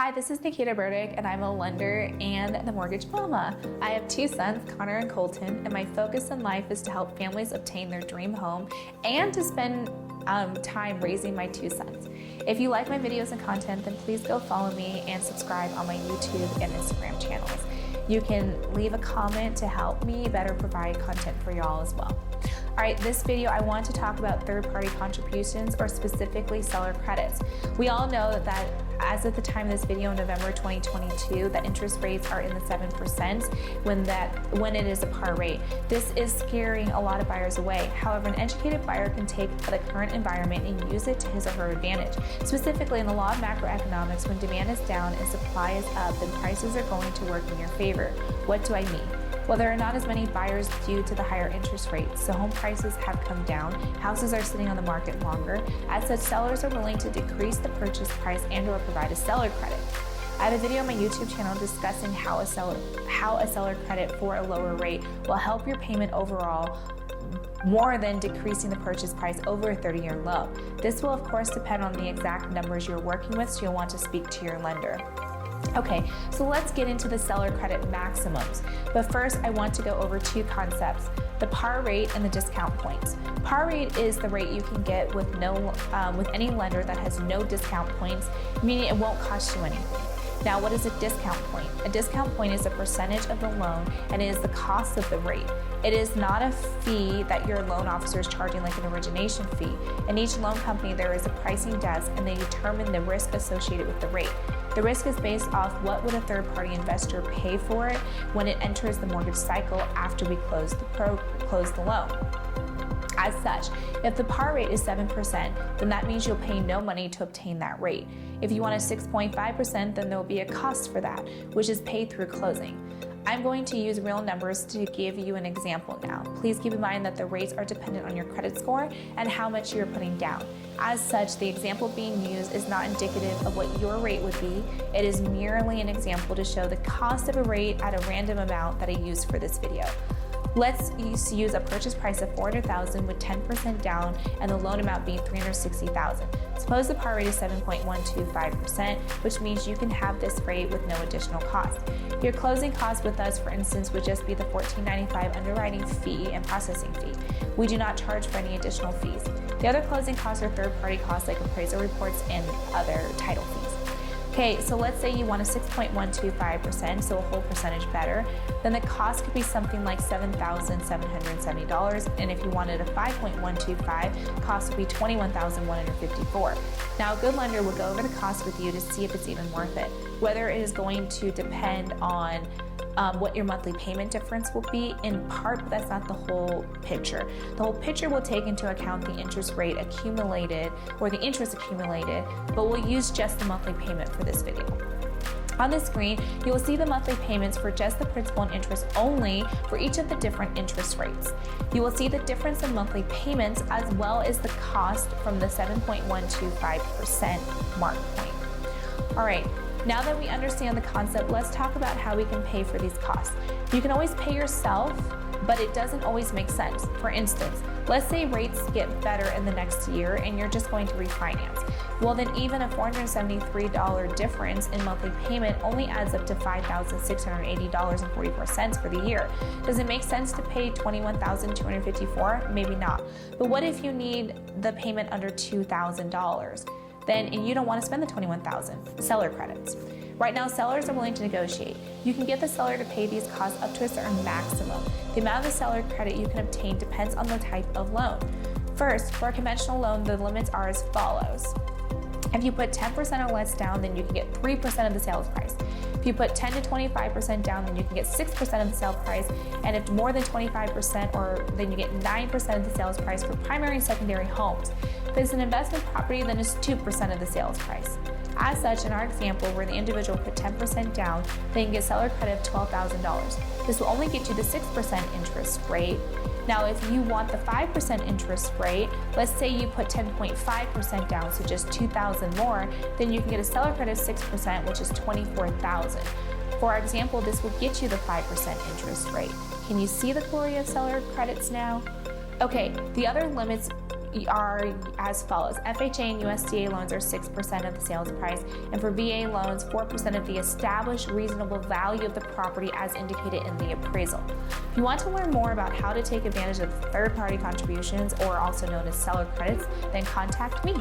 Hi, this is Nikita Burdick, and I'm a lender and the mortgage mama. I have two sons, Connor and Colton, and my focus in life is to help families obtain their dream home and to spend time raising my two sons. If you like my videos and content, then please go follow me and subscribe on my YouTube and Instagram channels. You can leave a comment to help me better provide content for y'all as well. All right, this video I want to talk about third-party contributions, or specifically seller credits. We all know that as of the time of this video in November 2022, that interest rates are in the 7% when it is a par rate. This is scaring a lot of buyers away. However, an educated buyer can take the current environment and use it to his or her advantage. Specifically in the law of macroeconomics, when demand is down and supply is up, then prices are going to work in your favor. What do I mean? Well, there are not as many buyers due to the higher interest rates, so home prices have come down, houses are sitting on the market longer. As such, sellers are willing to decrease the purchase price and/or provide a seller credit. I have a video on my YouTube channel discussing how a seller credit for a lower rate will help your payment overall more than decreasing the purchase price over a 30-year low. This will of course depend on the exact numbers you're working with, so you'll want to speak to your lender. Okay, so let's get into the seller credit maximums. But first, I want to go over two concepts: the par rate and the discount points. Par rate is the rate you can get with any lender that has no discount points, meaning it won't cost you anything. Now, what is a discount point? A discount point is a percentage of the loan, and it is the cost of the rate. It is not a fee that your loan officer is charging like an origination fee. In each loan company, there is a pricing desk, and they determine the risk associated with the rate. The risk is based off what would a third-party investor pay for it when it enters the mortgage cycle after we close the loan. As such, if the par rate is 7%, then that means you'll pay no money to obtain that rate. If you want a 6.5%, then there will be a cost for that, which is paid through closing. I'm going to use real numbers to give you an example now. Please keep in mind that the rates are dependent on your credit score and how much you're putting down. As such, the example being used is not indicative of what your rate would be. It is merely an example to show the cost of a rate at a random amount that I used for this video. Let's use a purchase price of $400,000 with 10% down and the loan amount being $360,000. Suppose the par rate is 7.125%, which means you can have this rate with no additional cost. Your closing cost with us, for instance, would just be the $14.95 underwriting fee and processing fee. We do not charge for any additional fees. The other closing costs are third-party costs like appraisal reports and other title fees. Okay, so let's say you want a 6.125%, so a whole percentage better, then the cost could be something like $7,770, and if you wanted a 5.125, cost would be $21,154. Now, a good lender will go over the cost with you to see if it's even worth it. Whether it is going to depend on what your monthly payment difference will be in part, but that's not the whole picture. The whole picture will take into account the interest rate accumulated or the interest accumulated, but we'll use just the monthly payment for this video. On the screen, you will see the monthly payments for just the principal and interest only for each of the different interest rates. You will see the difference in monthly payments as well as the cost from the 7.125% mark point. All right. Now that we understand the concept, let's talk about how we can pay for these costs. You can always pay yourself, but it doesn't always make sense. For instance, let's say rates get better in the next year and you're just going to refinance. Well, then even a $473 difference in monthly payment only adds up to $5,680.44 for the year. Does it make sense to pay $21,254? Maybe not. But what if you need the payment under $2,000? And you don't want to spend the $21,000, seller credits. Right now, sellers are willing to negotiate. You can get the seller to pay these costs up to a certain maximum. The amount of the seller credit you can obtain depends on the type of loan. First, for a conventional loan, the limits are as follows. If you put 10% or less down, then you can get 3% of the sales price. If you put 10 to 25% down, then you can get 6% of the sale price. And if more than 25%, then you get 9% of the sales price for primary and secondary homes. If it's an investment property, then it's 2% of the sales price. As such, in our example, where the individual put 10% down, they can get seller credit of $12,000. This will only get you the 6% interest rate. Now, if you want the 5% interest rate, let's say you put 10.5% down, so just $2,000 more, then you can get a seller credit of 6%, which is $24,000. For our example, this will get you the 5% interest rate. Can you see the glory of seller credits now? Okay, the other limits are as follows. FHA and USDA loans are 6% of the sales price, and for VA loans, 4% of the established reasonable value of the property as indicated in the appraisal. If you want to learn more about how to take advantage of third-party contributions, or also known as seller credits, then contact me.